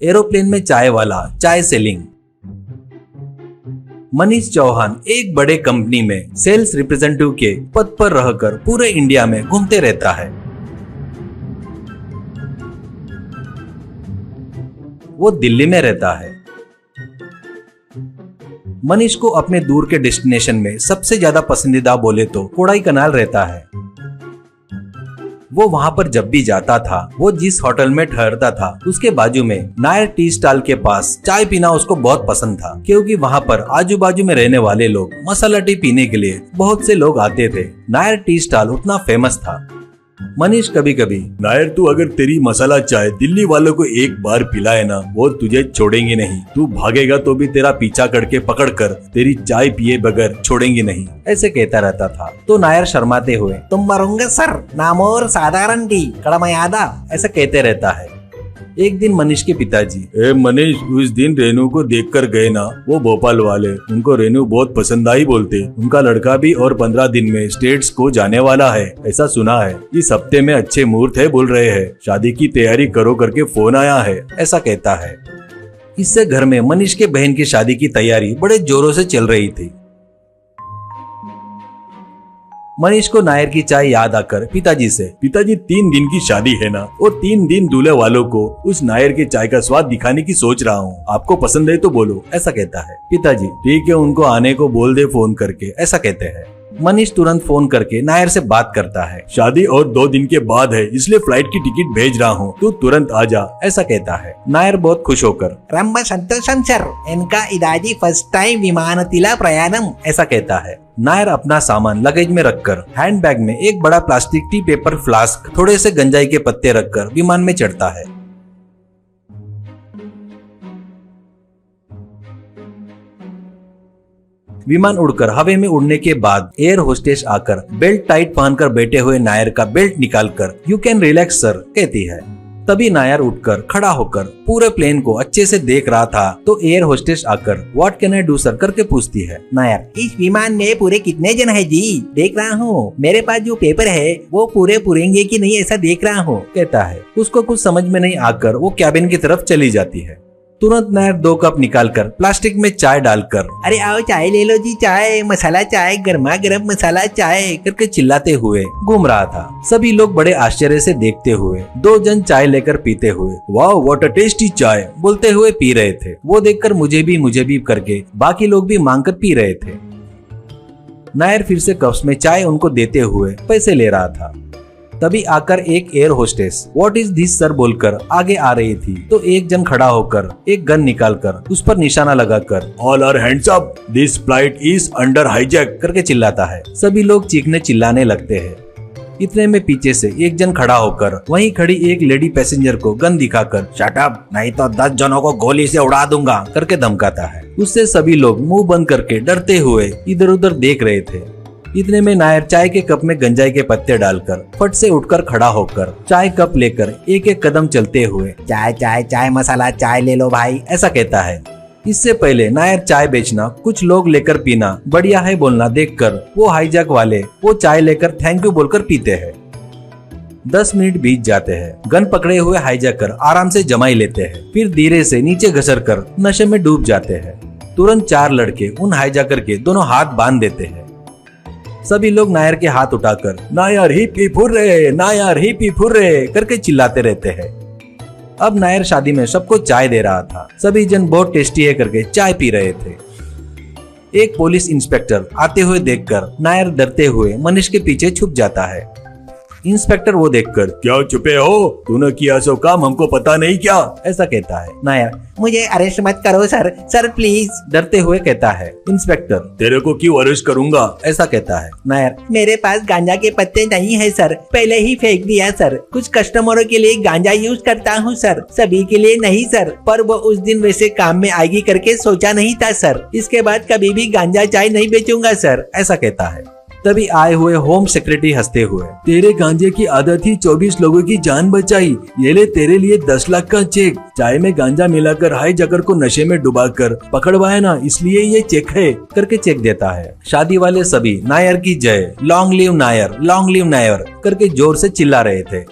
Aeroplane में चाय वाला, चाय सेलिंग। मनीष चौहान एक बड़े कंपनी में सेल्स रिप्रेजेंटेटिव के पद पर रहकर पूरे इंडिया में घूमते रहता है। वो दिल्ली में रहता है। मनीष को अपने दूर के डेस्टिनेशन में सबसे ज्यादा पसंदीदा बोले तो कोडाईकनाल रहता है। वो वहां पर जब भी जाता था, वो जिस होटल में ठहरता था उसके बाजू में नायर टी स्टॉल के पास चाय पीना उसको बहुत पसंद था, क्योंकि वहां पर आजू बाजू में रहने वाले लोग मसाला टी पीने के लिए बहुत से लोग आते थे। नायर टी स्टॉल उतना फेमस था। मनीष कभी कभी, नायर तू अगर तेरी मसाला चाय दिल्ली वालों को एक बार पिलाए ना, वो तुझे छोड़ेंगे नहीं। तू भागेगा तो भी तेरा पीछा करके पकड़ कर तेरी चाय पिए बगैर छोड़ेंगे नहीं, ऐसे कहता रहता था। तो नायर शर्माते हुए, तुम मरोगे सर, नामोर साधारण टी कड़मयादा, ऐसा कहते रहता है। एक दिन मनीष के पिताजी, मनीष उस दिन रेनू को देखकर गए ना, वो भोपाल वाले, उनको रेनू बहुत पसंद आई बोलते। उनका लड़का भी और 15 दिन में स्टेट्स को जाने वाला है, ऐसा सुना है। इस हफ्ते में अच्छे मुहूर्त है बोल रहे हैं, शादी की तैयारी करो करके फोन आया है, ऐसा कहता है। इससे घर में मनीष के बहन की शादी की तैयारी बड़े जोरों से चल रही थी। मनीष को नायर की चाय याद आकर पिताजी से, पिताजी 3 दिन की शादी है ना, और 3 दिन दूल्हे वालों को उस नायर के चाय का स्वाद दिखाने की सोच रहा हूँ, आपको पसंद है तो बोलो, ऐसा कहता है। पिताजी, ठीक है, उनको आने को बोल दे फोन करके, ऐसा कहते हैं। मनीष तुरंत फोन करके नायर से बात करता है। शादी और 2 दिन के बाद है, इसलिए फ्लाइट की टिकट भेज रहा हूँ, तू तुरंत आ जा, ऐसा कहता है। नायर बहुत खुश होकर, रम्मा संतोषम सर, इनका इदाजी फर्स्ट टाइम विमानतिला प्रयाणम, ऐसा कहता है। नायर अपना सामान लगेज में रखकर हैंडबैग में एक बड़ा प्लास्टिक टी पेपर फ्लास्क, थोड़े से गंजाई के पत्ते रखकर विमान में चढ़ता है। विमान उड़कर हवा में उड़ने के बाद एयर होस्टेस आकर बेल्ट टाइट पहनकर बैठे हुए नायर का बेल्ट निकालकर, यू कैन रिलैक्स सर, कहती है। तभी नायर उठकर खड़ा होकर पूरे प्लेन को अच्छे से देख रहा था, तो एयर होस्टेस आकर what can I do sir करके पूछती है। नायर, इस विमान में पूरे कितने जन है जी? देख रहा हूँ, मेरे पास जो पेपर है वो पूरे पुरेंगे कि नहीं, ऐसा देख रहा हूँ, कहता है। उसको कुछ समझ में नहीं आकर वो कैबिन की तरफ चली जाती है। तुरंत नायर 2 कप निकालकर प्लास्टिक में चाय डालकर, अरे आओ चाय ले लो जी, चाय मसाला चाय, गर्मा गर्म मसाला चाय करके चिल्लाते हुए घूम रहा था। सभी लोग बड़े आश्चर्य से देखते हुए 2 जन चाय लेकर पीते हुए, वाह व्हाट अ टेस्टी चाय, बोलते हुए पी रहे थे। वो देखकर मुझे भी करके बाकी लोग भी मांग कर पी रहे थे। नायर फिर से कप्स में चाय उनको देते हुए पैसे ले रहा था। तभी आकर एक air hostess what is this sir बोलकर आगे आ रही थी, तो एक जन खड़ा होकर एक गन निकालकर उस पर निशाना लगाकर, all are hands up, this flight is under hijack करके चिल्लाता है। सभी लोग चीखने चिल्लाने लगते हैं। इतने में पीछे से एक जन खड़ा होकर वहीं खड़ी एक लेडी पैसेंजर को गन दिखाकर, शट अप, नहीं तो 10 जनों को गोली से उड़ा दूंगा करके धमकाता है। उससे सभी लोग मुंह बंद करके डरते हुए इधर उधर देख रहे थे। इतने में नायर चाय के कप में गंजाई के पत्ते डालकर फट से उठकर खड़ा होकर चाय कप लेकर एक एक कदम चलते हुए, चाय चाय चाय मसाला चाय ले लो भाई, ऐसा कहता है। इससे पहले नायर चाय बेचना, कुछ लोग लेकर पीना, बढ़िया है बोलना देखकर वो हाईजैक वाले वो चाय लेकर थैंक यू बोलकर पीते हैं। 10 मिनट बीत जाते हैं। गन पकड़े हुए हाईजैकर आराम से जमाई लेते हैं, फिर धीरे से नीचे घसर कर नशे में डूब जाते हैं। तुरंत 4 लड़के उन हाईजैकर के दोनों हाथ बांध देते हैं। सभी लोग नायर के हाथ उठाकर, Nair hip hip hurray, Nair hip hip hurray करके चिल्लाते रहते हैं। अब नायर शादी में सबको चाय दे रहा था। सभी जन बहुत टेस्टी है करके चाय पी रहे थे। एक पुलिस इंस्पेक्टर आते हुए देखकर नायर डरते हुए मनीष के पीछे छुप जाता है। इंस्पेक्टर वो देखकर, क्या छुपे हो, तूने किया सो काम हमको पता नहीं क्या, ऐसा कहता है। नायर, मुझे अरेस्ट मत करो सर, सर प्लीज, डरते हुए कहता है। इंस्पेक्टर, तेरे को क्यों अरेस्ट करूंगा, ऐसा कहता है। नायर, मेरे पास गांजा के पत्ते नहीं है सर, पहले ही फेंक दिया सर, कुछ कस्टमरों के लिए गांजा यूज करता हूँ सर, सभी के लिए नहीं सर, पर वो उस दिन वैसे काम में आएगी करके सोचा नहीं था सर, इसके बाद कभी भी गांजा चाय नहीं बेचूंगा सर, ऐसा कहता है। तभी आए हुए होम सेक्रेटरी हंसते हुए, तेरे गांजे की आदत ही 24 लोगों की जान बचाई, ये ले तेरे लिए 10 लाख का चेक, चाय में गांजा मिलाकर हाईजैकर को नशे में डुबाकर पकड़वाया ना, इसलिए ये चेक है करके चेक देता है। शादी वाले सभी नायर की जय, लॉन्ग लिव नायर करके जोर से चिल्ला रहे थे।